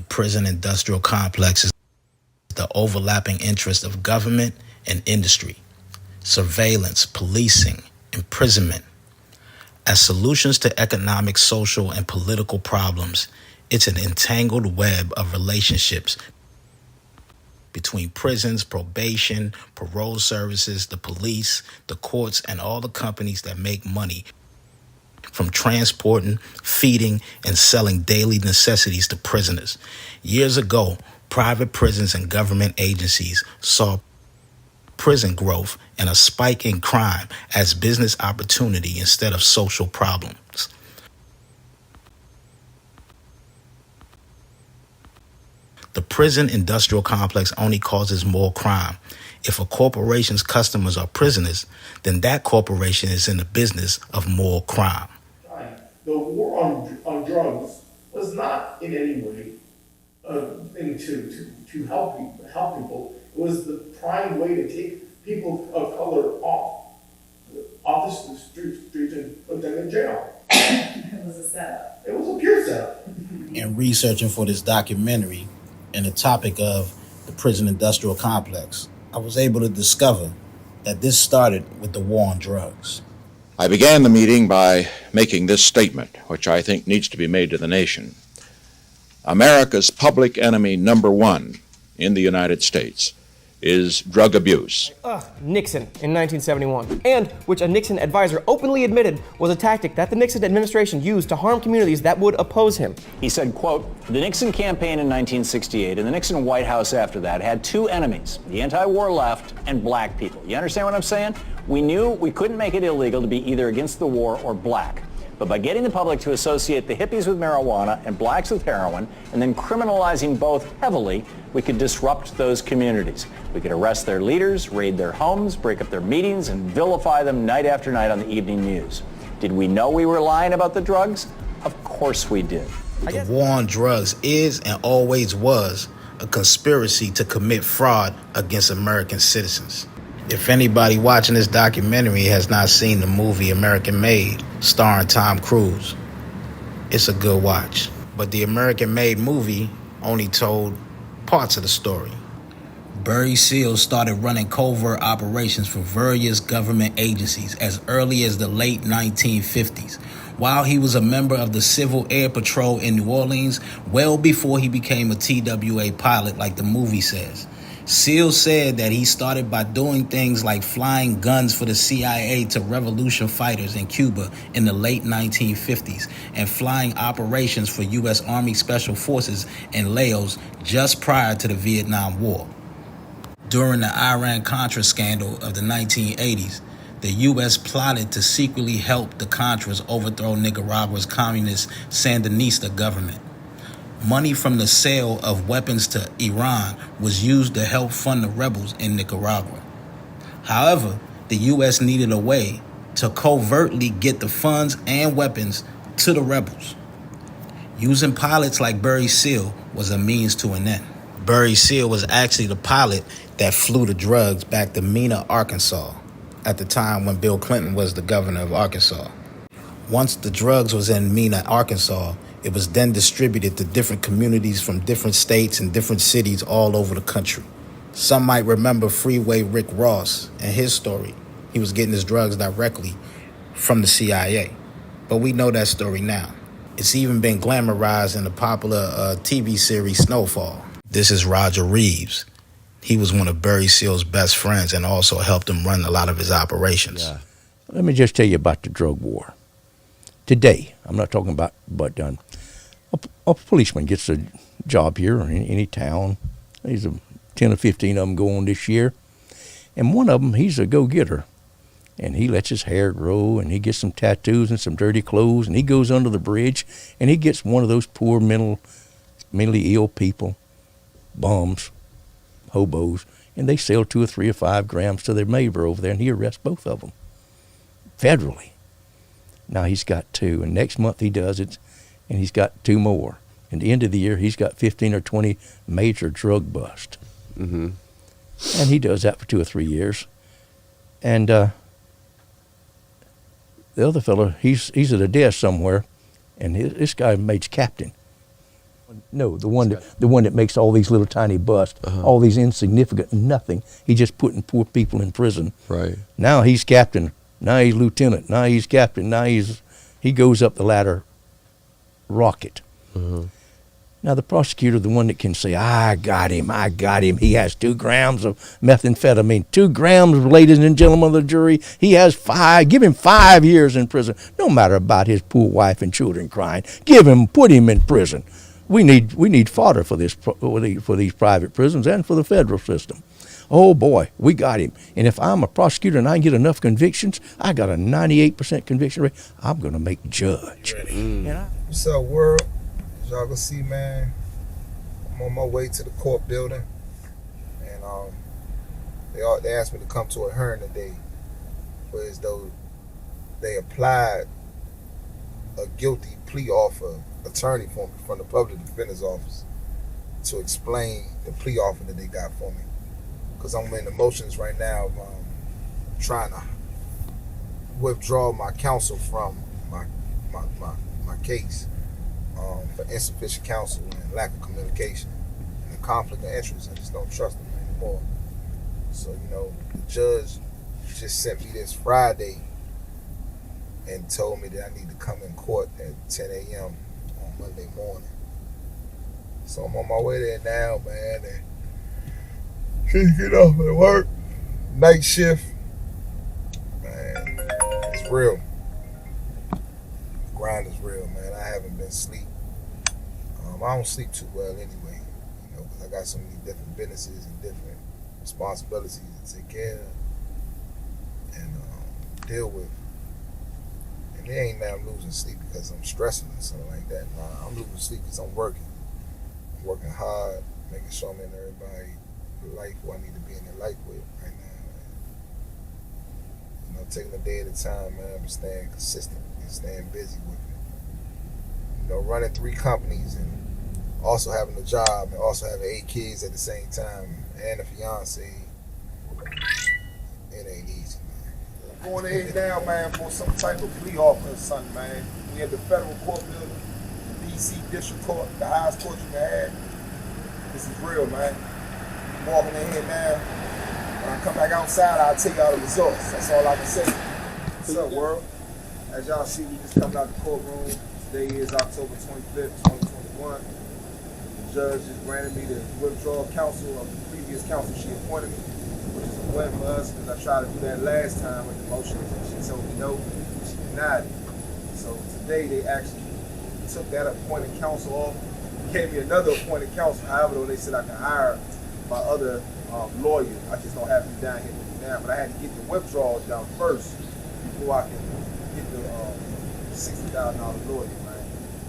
prison industrial complex is the overlapping interests of government and industry, surveillance, policing, imprisonment. As solutions to economic, social, and political problems, it's an entangled web of relationships between prisons, probation, parole services, the police, the courts, and all the companies that make money from transporting, feeding, and selling daily necessities to prisoners. Years ago, private prisons and government agencies saw prison growth and a spike in crime as business opportunity instead of social problems. The prison industrial complex only causes more crime. If a corporation's customers are prisoners, then that corporation is in the business of more crime. The war on drugs was not in any way a thing to help people. It was the prime way to take people of color off the streets and put them in jail. It was a setup. It was a pure setup. In researching for this documentary and the topic of the prison industrial complex, I was able to discover that this started with the war on drugs. I began the meeting by making this statement, which I think needs to be made to the nation. America's public enemy number one in the United States is drug abuse. Nixon in 1971, and which a Nixon advisor openly admitted was a tactic that the Nixon administration used to harm communities that would oppose him. He said, quote, "The Nixon campaign in 1968 and the Nixon White House after that had two enemies, the anti-war left and black people." You understand what I'm saying? We knew we couldn't make it illegal to be either against the war or black. But by getting the public to associate the hippies with marijuana and blacks with heroin, and then criminalizing both heavily, we could disrupt those communities. We could arrest their leaders, raid their homes, break up their meetings, and vilify them night after night on the evening news. Did we know we were lying about the drugs? Of course we did. The war on drugs is and always was a conspiracy to commit fraud against American citizens. If anybody watching this documentary has not seen the movie American Made, starring Tom Cruise, it's a good watch. But the American Made movie only told parts of the story. Barry Seals started running covert operations for various government agencies as early as the late 1950s, while he was a member of the Civil Air Patrol in New Orleans, well before he became a TWA pilot like the movie says. Seals said that he started by doing things like flying guns for the CIA to revolution fighters in Cuba in the late 1950s and flying operations for U.S. Army Special Forces in Laos just prior to the Vietnam War. During the Iran-Contra scandal of the 1980s, the U.S. plotted to secretly help the Contras overthrow Nicaragua's communist Sandinista government. Money from the sale of weapons to Iran was used to help fund the rebels in Nicaragua. However, the U.S. needed a way to covertly get the funds and weapons to the rebels. Using pilots like Barry Seal was a means to an end. Barry Seal was actually the pilot that flew the drugs back to Mena, Arkansas, at the time when Bill Clinton was the governor of Arkansas. Once the drugs was in Mena, Arkansas, it was then distributed to different communities from different states and different cities all over the country. Some might remember Freeway Rick Ross and his story. He was getting his drugs directly from the CIA. But we know that story now. It's even been glamorized in the popular TV series Snowfall. This is Roger Reeves. He was one of Barry Seal's best friends and also helped him run a lot of his operations. Yeah. Let me just tell you about the drug war. Today, I'm not talking about, but a policeman gets a job here in any town. There's 10 or 15 of them going this year. And one of them, he's a go-getter. And he lets his hair grow, and he gets some tattoos and some dirty clothes, and he goes under the bridge, and he gets one of those poor mentally ill people, bums, hobos, and they sell 2 or 3 or 5 grams to their neighbor over there, and he arrests both of them federally. Now he's got 2, and next month he does it, and he's got 2 more. At the end of the year, he's got 15 or 20 major drug busts. Mm-hmm. And he does that for 2 or 3 years. And the other fellow, he's at a desk somewhere, and this guy made captain. No, the one that makes all these little tiny busts, all these insignificant nothing. He just putting poor people in prison. Right. Now he's captain. Now he's lieutenant. Now he's captain. Now he goes up the ladder. Rocket. Now the prosecutor, the one that can say, I got him. He has 2 grams of methamphetamine. 2 grams, ladies and gentlemen of the jury. He has 5. Give him 5 years in prison. No matter about his poor wife and children crying. Put him in prison. We need fodder for these private prisons and for the federal system. Oh boy, we got him. And if I'm a prosecutor and I get enough convictions, I got a 98% conviction rate, I'm going to make judge. What's up, world? As y'all can see, man, I'm on my way to the court building, and they asked me to come to a hearing today, but as though they applied a guilty plea offer attorney for me from the public defender's office to explain the plea offer that they got for me, because I'm in the motions right now of trying to withdraw my counsel from my case for insufficient counsel and lack of communication and a conflict of interest. I just don't trust them anymore. So, the judge just sent me this Friday and told me that I need to come in court at 10 a.m. on Monday morning. So I'm on my way there now, man. And can't get off at work. Night shift. Man, it's real. The grind is real, man. I haven't been asleep. I don't sleep too well anyway, because I got so many different businesses and different responsibilities to take care of and deal with. And it ain't that I'm losing sleep because I'm stressing or something like that. Nah, I'm losing sleep because I'm working. I'm working hard, making sure I'm in everybody's life who I need to be in their life with right now, man. Taking a day at a time, man, but staying consistent and staying busy with it. Running 3 companies and also having a job and also having 8 kids at the same time and a fiance, it ain't easy, man. Going ahead now, man, for some type of plea offer or something, man. We at the federal court building, the D.C. District Court, the highest court you can have. This is real, man. I'm walking in here now. When I come back outside, I'll tell y'all the results. That's all I can say. What's up, world? As y'all see, we just coming out the courtroom. Today is October 25th, 2021. The judge just granted me the withdrawal counsel of the previous counsel she appointed me, which is a win for us because I tried to do that last time with the motions and she told me no, she denied it. So today they actually took that appointed counsel off, gave me another appointed counsel. However, though, they said I can hire my other lawyer. I just don't have him down here with me now, but I had to get the withdrawals down first before I can get the $60,000 lawyer, man.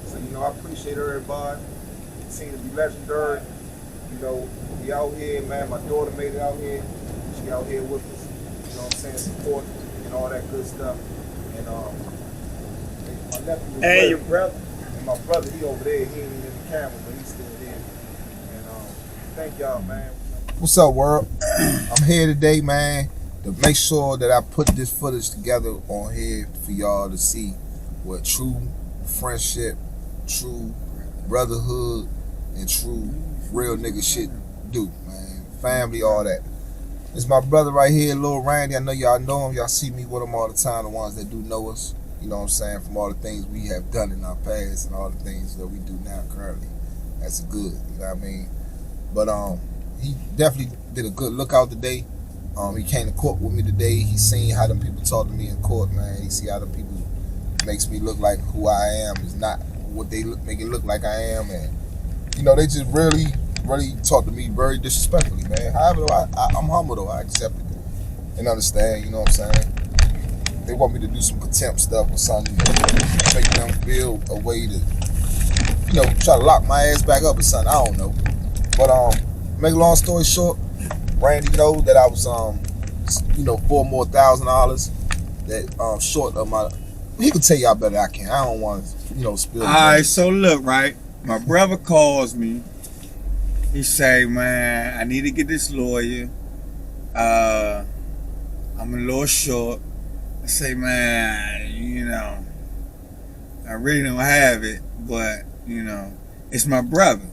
So, I appreciate everybody. Continue to be legendary. We out here, man. My daughter made it out here. She out here with us, support and all that good stuff. And my nephew was your brother. And my brother, he over there, he ain't even in the camera, but he's still there. And thank y'all, man. What's up, world? I'm here today, man, to make sure that I put this footage together on here for y'all to see what true friendship, true brotherhood, and true real nigga shit do, man. Family, all that. This is my brother right here, Lil Randy. I know y'all know him. Y'all see me with him all the time, the ones that do know us. You know what I'm saying? From all the things we have done in our past and all the things that we do now currently. That's good, you know what I mean? But he definitely did a good lookout today. He came to court with me today. He seen how them people talk to me in court, man. He see how them people makes me look like who I am is not what they make it look like I am, and they just really talk to me very disrespectfully, man. However, I'm humble though. I accept it and understand. You know what I'm saying? They want me to do some contempt stuff or something, make them feel a way to, try to lock my ass back up or something. I don't know, but make a long story short, Randy know that I was $4,000 more that short of my. He can tell y'all better than I can. I don't want to, spill. All right, so look, right? My brother calls me. He say, man, I need to get this lawyer. I'm a little short. I say, man, I really don't have it, but, it's my brother.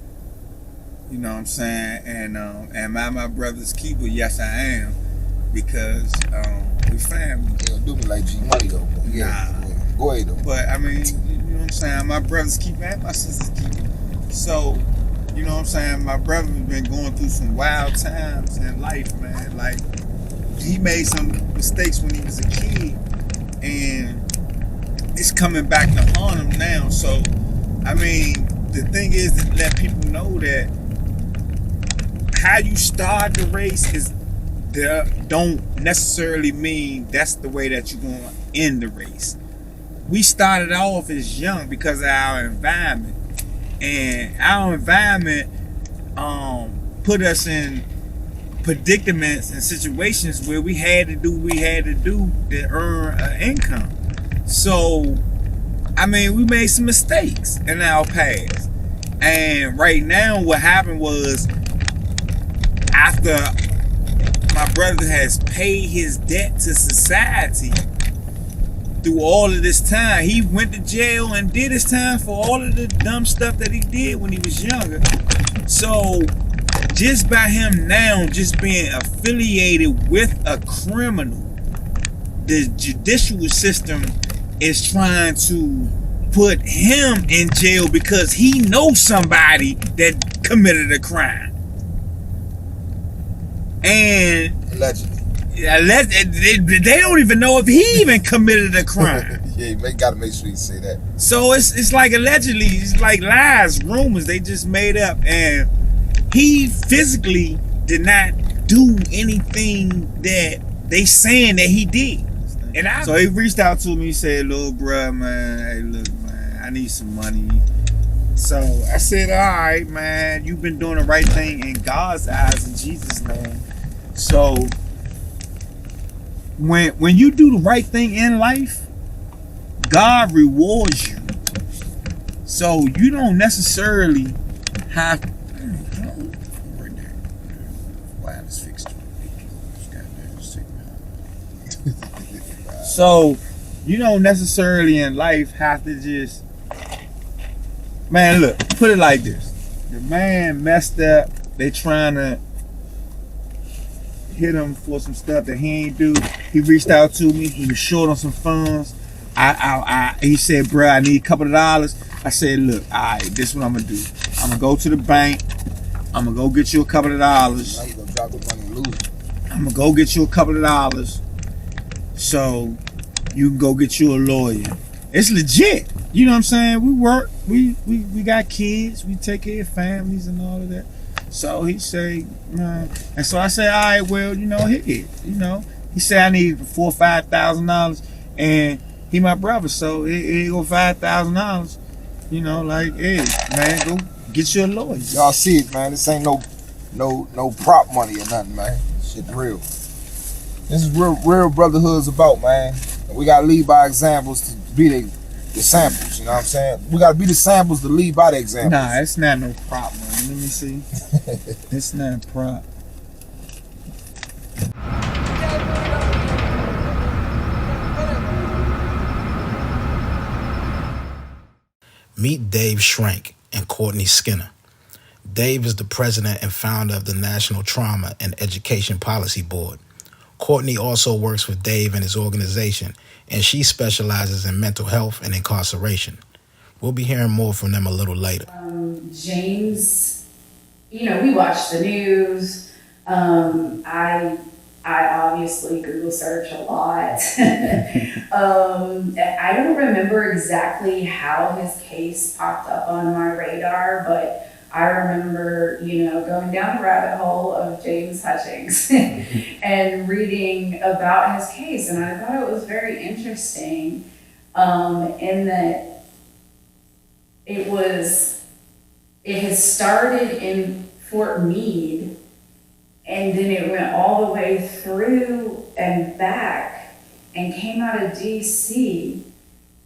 You know what I'm saying? And am I my brother's keeper? Yes, I am, because we family. You don't do me like G Money though. But yeah, Nah. go ahead though. But I mean, you know what I'm saying? I'm my brother's keeper and my sister's keeper. So, you know what I'm saying? My brother's been going through some wild times in life, man. Like, he made some mistakes when he was a kid, and it's coming back to haunt him now. So, I mean, the thing is to let people know that how you start the race don't necessarily mean that's the way that you're going to end the race. We started off as young because of our environment, and our environment put us in predicaments and situations where we had to do what we had to do to earn an income. So, I mean, we made some mistakes in our past, and right now what happened was, after my brother has paid his debt to society through all of this time, he went to jail and did his time for all of the dumb stuff that he did when he was younger. So just by him now just being affiliated with a criminal, the judicial system is trying to put him in jail because he knows somebody that committed a crime. And Allegedly. They don't even know if he even committed a crime. Yeah, you gotta make sure you say that. So it's like allegedly, it's like lies, rumors they just made up, and he physically did not do anything that they saying that he did. And so he reached out to me, he said, "Little bruh, man, hey, look, man, I need some money." So I said, "All right, man, you've been doing the right thing in God's eyes, in Jesus' name." So when you do the right thing in life, God rewards you. So you don't necessarily have to. Wireless fixture. So you don't necessarily in life have to just. Man, look, put it like this. The man messed up. They trying to hit him for some stuff that he ain't do. He reached out to me. He was short on some funds. He said, "Bro, I need a couple of dollars." I said, "Look, all right, this is what I'm gonna do. I'm gonna go to the bank. I'm gonna go get you a couple of dollars. Now you gonna drop the money and lose it. I'm gonna go get you a couple of dollars, so you can go get you a lawyer." It's legit. You know what I'm saying? We work. We got kids. We take care of families and all of that. So he said, man. And so I said, all right, well, hit it. He said I need $4,000 or $5,000, and he my brother, so he go $5,000. Like, hey, man, go get you a lawyer. Y'all see it, man. This ain't no prop money or nothing, man. Shit real. This is real brotherhood's about, man. And we gotta lead by examples to be the samples. You know what I'm saying? We gotta be the samples to lead by the examples. Nah, it's not no prop money. Let me see. It's not a prop. Meet Dave Schrank and Courtney Skinner. Dave is the president and founder of the National Trauma and Education Policy Board. Courtney also works with Dave and his organization, and she specializes in mental health and incarceration. We'll be hearing more from them a little later. James, we watch the news. I obviously Google search a lot. I don't remember exactly how his case popped up on my radar, but I remember, going down the rabbit hole of James Hutchings and reading about his case, and I thought it was very interesting in that it had started in Fort Meade, and then it went all the way through and back and came out of DC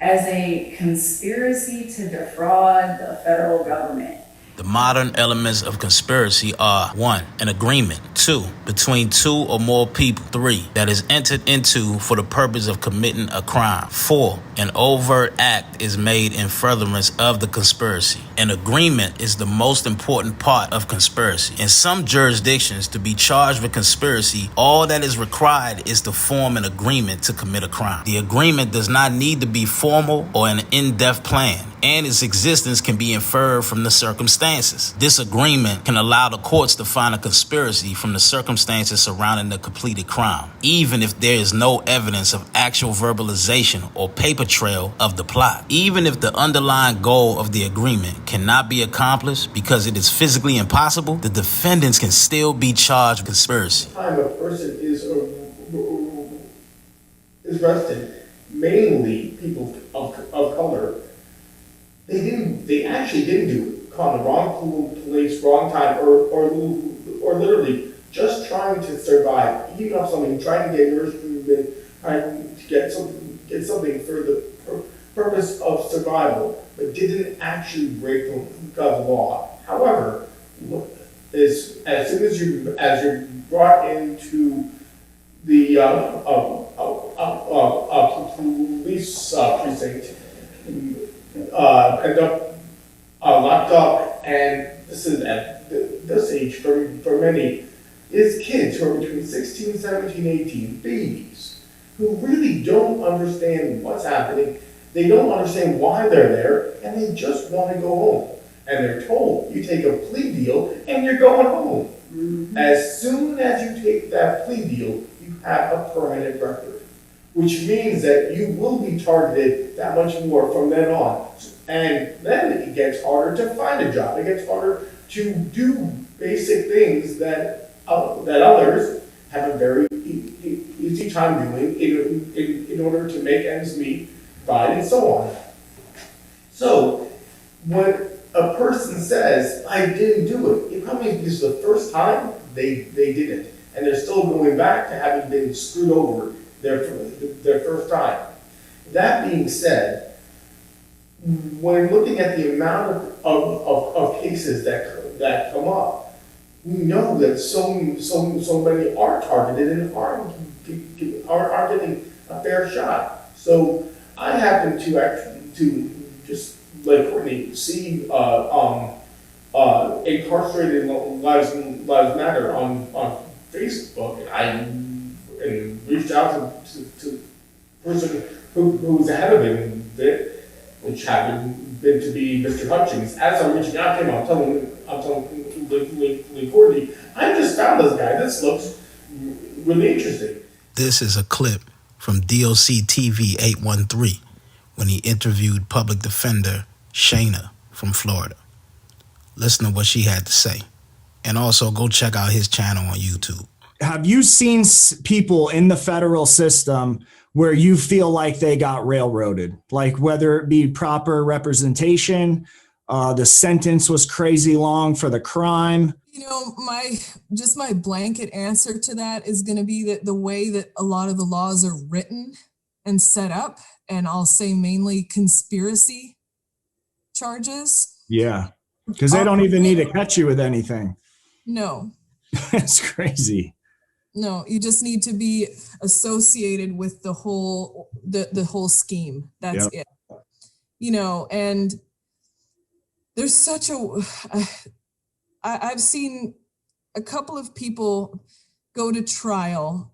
as a conspiracy to defraud the federal government. The modern elements of conspiracy are 1. An agreement. 2. Between 2 or more people. 3. That is entered into for the purpose of committing a crime. 4. An overt act is made in furtherance of the conspiracy. An agreement is the most important part of conspiracy. In some jurisdictions, to be charged with conspiracy, all that is required is to form an agreement to commit a crime. The agreement does not need to be formal or an in-depth plan, and its existence can be inferred from the circumstances. This agreement can allow the courts to find a conspiracy from the circumstances surrounding the completed crime, even if there is no evidence of actual verbalization or paper trail of the plot. Even if the underlying goal of the agreement cannot be accomplished because it is physically impossible, the defendants can still be charged with conspiracy. Time a person is arrested, mainly people of color, they actually didn't do it. Caught in the wrong place, wrong time, or literally just trying to survive, eating off something, trying to get nourishment, trying to get something for the purpose of survival, but didn't actually break the law. However, as soon as you're brought into the police precinct, end up locked up, and this is at this age for many, is kids who are between 16, 17, 18, babies, who really don't understand what's happening. They don't understand why they're there, and they just want to go home. And they're told, you take a plea deal, and you're going home. Mm-hmm. As soon as you take that plea deal, you have a permanent record, which means that you will be targeted that much more from then on. And then it gets harder to find a job. It gets harder to do basic things that others have a very easy time doing in order to make ends meet, provide, and so on. So when a person says, I didn't do it, it probably is the first time they did it. And they're still going back to having been screwed over their first time. That being said, when looking at the amount of cases that come up, we know that so many are targeted and aren't getting a fair shot. So I happen to just like Courtney see Incarcerated Lives Matter on Facebook, and I reached out to the person who was ahead of it, which happened to be Mr. Hutchings. As I'm reaching out to him, I'm telling Courtney, I just found this guy. This looks really interesting. This is a clip from DOC TV 813 when he interviewed public defender Shayna from Florida. Listen to what she had to say. And also go check out his channel on YouTube. Have you seen people in the federal system where you feel like they got railroaded? Like whether it be proper representation, the sentence was crazy long for the crime. You know, my blanket answer to that is going to be that the way that a lot of the laws are written and set up, and I'll say mainly conspiracy charges. Yeah, because they don't even need to catch you with anything. No. It's crazy. No, you just need to be associated with the whole scheme. That's it. You know, and there's such I've seen a couple of people go to trial,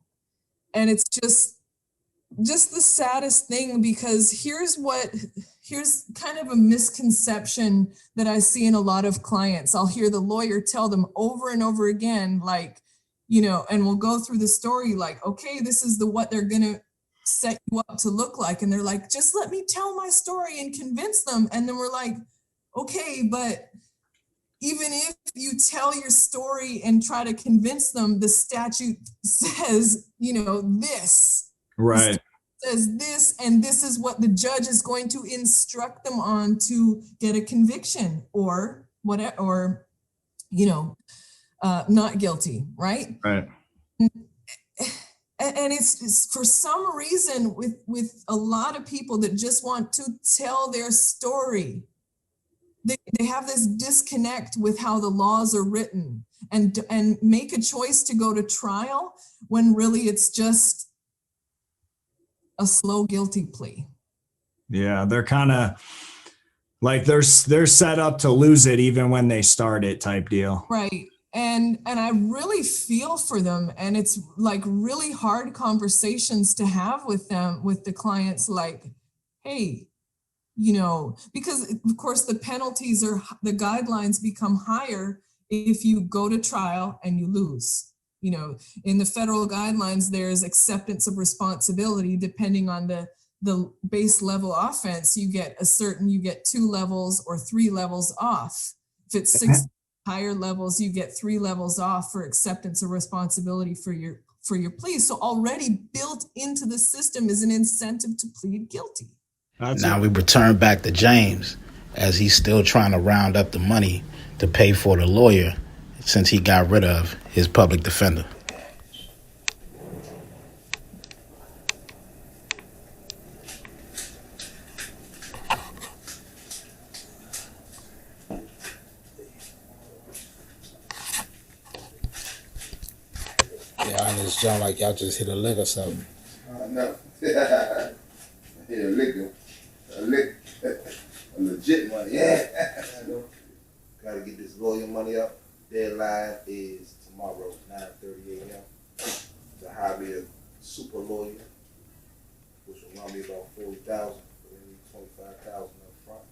and it's just the saddest thing, because here's kind of a misconception that I see in a lot of clients. I'll hear the lawyer tell them over and over again, like, you know, and we'll go through the story like, okay, this is what they're going to set you up to look like. And they're like, just let me tell my story and convince them. And then we're like, okay, but even if you tell your story and try to convince them, the statute says, you know, this. Right. Says this, and this is what the judge is going to instruct them on to get a conviction or whatever, or, you know, not guilty, right? Right. And it's for some reason with a lot of people that just want to tell their story, they have this disconnect with how the laws are written, and make a choice to go to trial when really it's just a slow guilty plea. Yeah, they're kind of like they're set up to lose it even when they start it type deal. Right. And I really feel for them, and it's like really hard conversations to have with them, with the clients, like, hey, you know, because of course the penalties are, the guidelines become higher if you go to trial and you lose. You know, in the federal guidelines, there's acceptance of responsibility depending on the base level offense. You get 2 levels or 3 levels off. If it's 6 higher levels, you get 3 levels off for acceptance of responsibility for your plea. So already built into the system is an incentive to plead guilty. Now we return back to James, as he's still trying to round up the money to pay for the lawyer since he got rid of his public defender. Yeah, I just sound like y'all just hit a lick or something. No. Hit a lick. A legit money. Yeah. Gotta get this lawyer money up. Deadline is tomorrow, 9:30 a.m. To hire me a super lawyer, which will run me about $40,000, but they need $25,000 up front.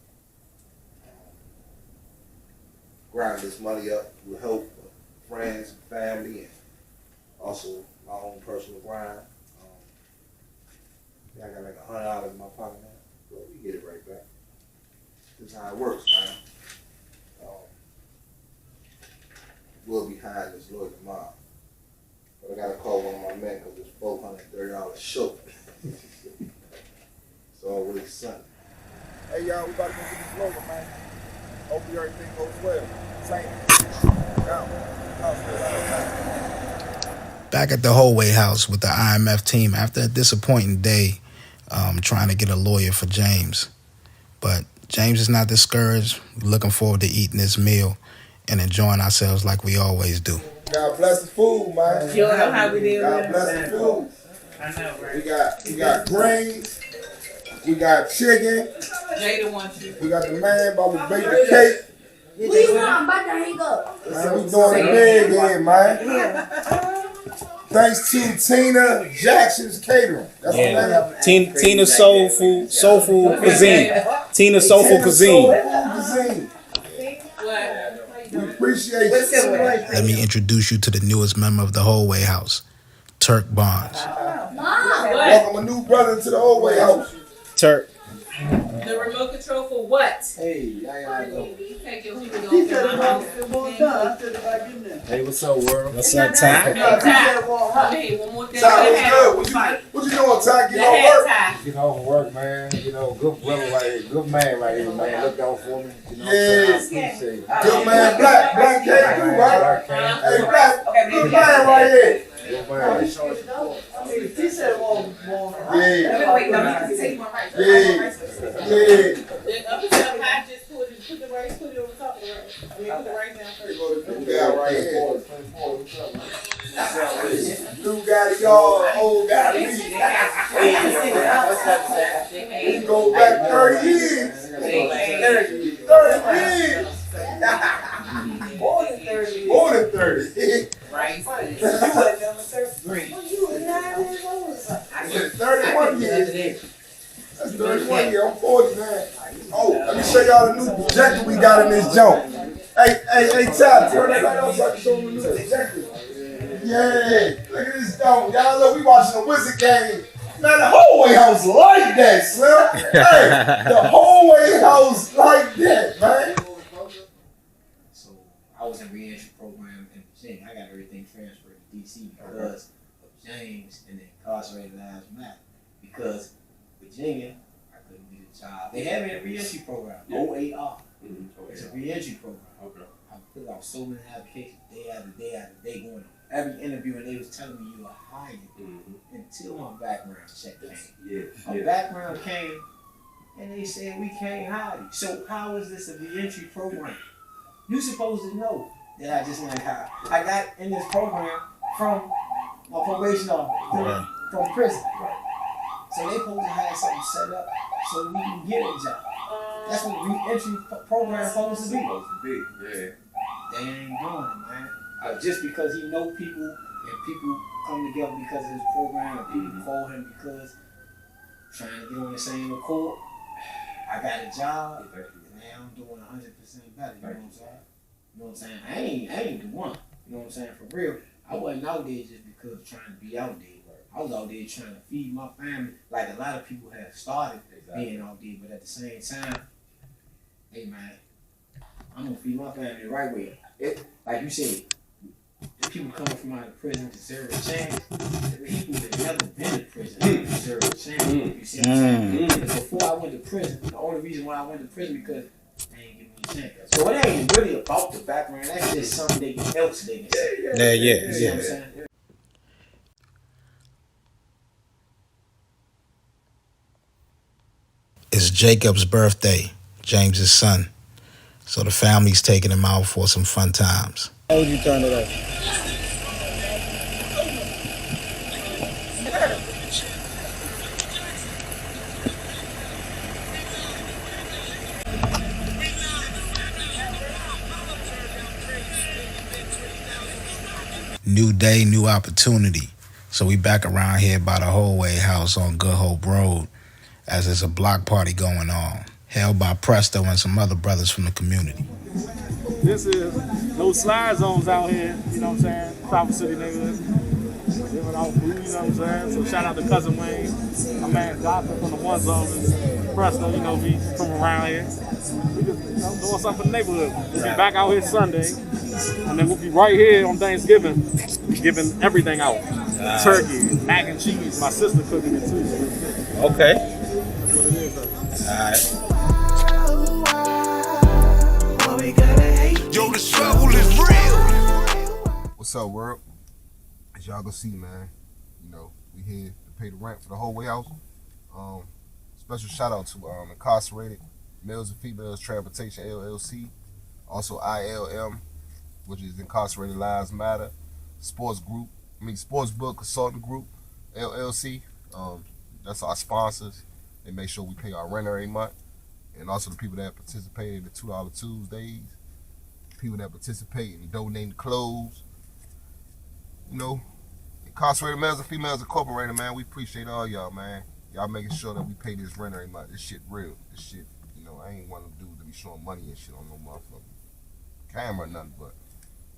Grind this money up with help of friends and family, and also my own personal grind. I got like $100 in my pocket now, but we get it right back. This is how it works, man. We'll be hiring this lawyer tomorrow, but I gotta call one of my men because it's $430 short. It's always Sunday. Hey y'all, we about to go get this lawyer, man. Hope everything goes well. Same. Back at the Holway House with the IMF team after a disappointing day trying to get a lawyer for James. But James is not discouraged. We're looking forward to eating this meal and enjoying ourselves like we always do. God bless the food, man. You know how we do. God bless the food. I know, right? We got greens. We got chicken. Jada wants you. We got the man about to bake the cake. What you want? I'm about to hang up. Man, we doing it big here, man. Thanks to Tina Jackson's Catering. That's Yeah. Tina Soul Food Cuisine. Tina Soulful Cuisine. We appreciate you. Let me introduce you to the newest member of the Holway House, Turk Barnes. Welcome a new brother to the Holway House. Turk. The remote control for what? Hey, y'all go. Hey, what's up, world? What's up, Ty? Hey, one more thing. Ty, what's good? What you doing, Ty? Get off work? Get off work, man. You know, good brother right here, good man right here, man. Look out for me. You know what I'm saying? I appreciate it. Good man, Black K too, right? Hey, Black, good man right here. Good man. Yeah. The other stuff, I just put the rice, put it on top of the rice. I mean, put the rice down first. New guy right here. New guy to y'all, old guy to me. We go back 30 years. 30 years. More than 30. Right. You were number 33. You were 9 years old. I said 31 years. That's 31 years. I'm 40 now. Oh, let me show y'all the new projector we got in this joint. Hey, Ty, turn that light on so I can show them the new projector. Yeah, look at this joint. Y'all look, we watching the Wizard game. Man, the Holway House like that, Slim. Hey, the Holway House like that, man. So I was in re-entry program in Virginia. I got everything transferred to DC because of James and the Incarcerated Lives Matter. Because Virginia, I couldn't get a job. They had me in a re-entry program, OAR. It's a re-entry program. I filled out so many applications day after day after day, going to every interview, and they was telling me you are hired until my background check came. My background came, And they said, we can't hire you. So how is this a reentry program? You supposed to know that I just went high. I got in this program from my probation officer, from prison. So they supposed to have something set up so we can get a job. That's what the re-entry program supposed to be. Yeah. They ain't doing it, man. Just because he know people and people come together because of his program and people call him because trying to get on the same accord. I got a job and now I'm doing 100% better. You know what I'm saying? You know what I'm saying? I ain't the one. You know what I'm saying? For real. I wasn't out there just because of trying to be out there. I was out there trying to feed my family like a lot of people have started being out there, but at the same time, hey man, I'm gonna feed my family the right way. Like you said, the people coming from out of prison deserve a chance. The people that never been to prison deserve a chance. You see what I'm saying? Because before I went to prison, the only reason why I went to prison because they ain't giving me a chance. So it ain't really about the background. That's just something else they can say. You see what I'm saying? It's Jacob's birthday, James's son. So the family's taking him out for some fun times. How would you turn it up? New day, new opportunity. So we back around here by the Holway House on Good Hope Road as there's a block party going on, held by Presto and some other brothers from the community. This is no slide zones out here, you know what I'm saying? South City neighborhood. Giving out food, you know what I'm saying? So shout out to Cousin Wayne, my man Doctor from the One Zone, Presto, you know, we from around here. We just, you know, doing something for the neighborhood. We'll be back out here Sunday, and then we'll be right here on Thanksgiving, giving everything out. Turkey, mac and cheese, my sister cooking it too. So okay. That's what it is, though. Alright. Yo, the struggle is real. What's up, world? As y'all gonna see, man, you know, we here to pay the rent for the Holway House. Special shout out to Incarcerated, Males and Females Transportation LLC, also ILM, which is Incarcerated Lives Matter, Sportsbook Consulting Group, LLC. That's our sponsors. They make sure we pay our rent every month. And also the people that participate in the $2 Tuesdays, people that participate in donating clothes. You know, Incarcerated Males and Females Incorporated, man, we appreciate all y'all, man. Y'all making sure that we pay this rent every month. This shit real. This shit, you know, I ain't one of them dudes to be showing money and shit on no motherfucking camera or nothing, but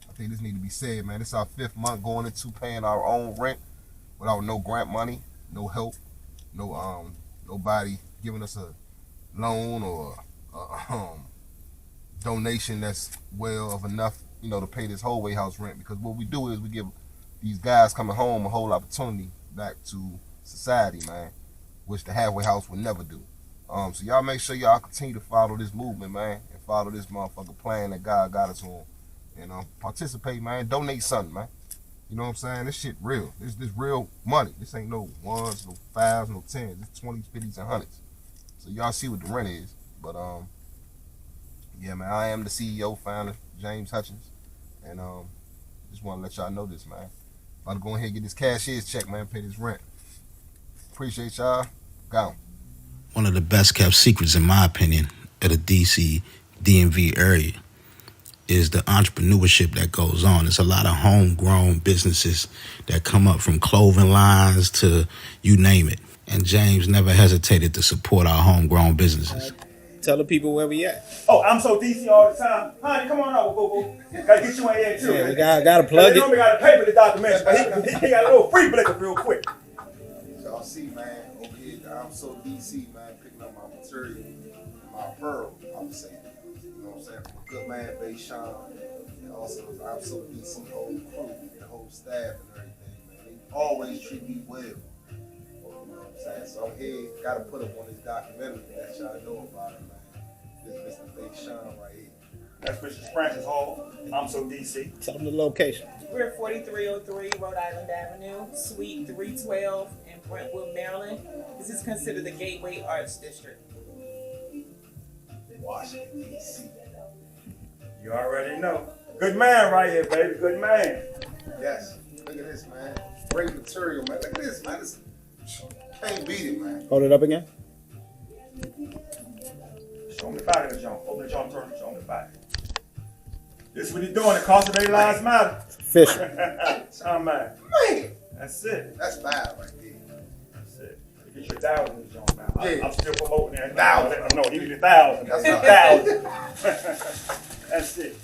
I think this need to be said, man. This is our 5th month going into paying our own rent without no grant money, no help, no nobody giving us a loan or donation that's well of enough, you know, to pay this Holway House rent. Because what we do is we give these guys coming home a whole opportunity back to society, man, which the halfway house would never do. So y'all make sure y'all continue to follow this movement, man, and follow this motherfucking plan that God got us on. And participate, man. Donate something, man. You know what I'm saying? This shit real. This real money. This ain't no ones, no fives, no tens. It's 20s, 50s, and 100s. So y'all see what the rent is. But yeah, man, I am the CEO, founder, James Hutchings. And just want to let y'all know this, man. About to go ahead and get this cashier's check, man, pay this rent. Appreciate y'all. Gone. One of the best kept secrets, in my opinion, of the DC, DMV area is the entrepreneurship that goes on. There's a lot of homegrown businesses that come up, from clothing lines to you name it. And James never hesitated to support our homegrown businesses. Tell the people where we at. Oh, I'm so DC all the time. Honey, come on over, boo-boo. Gotta get you in here too. Yeah, we gotta plug it. They normally gotta pay for the documentary, but he got a little free blicker real quick. Y'all see, man, over here, I'm so DC, man, picking up my material, my pearl, I'm saying. You know what I'm saying? From a good man, Bay Sean, and also I'm so DC whole crew, and the whole staff and everything, man. They always treat me well. You know what I'm saying? So I'm here, gotta put up on this documentary that y'all know about it, man. This is Mr. Bay Sean right here. That's Mr. Francis Hall. I'm so DC. Tell them the location. We're 4303 Rhode Island Avenue, Suite 312 in Brentwood, Maryland. This is considered the Gateway Arts District. Washington, D.C. You already know. Good man right here, baby. Good man. Yes. Look at this, man. Great material, man. Look at this, man. This, can't beat it, man. Hold it up again. Show me the back of the jump. Open the jump, turn the show me the back. This is what he's doing. Incarcerated lives matter. Fishing. Sound man. Man. That's it. That's bad right there. That's it. You get your 1,000 jump now. Yeah. I'm still promoting that. 1,000. No, he need 1,000. That's not 1,000. That's it.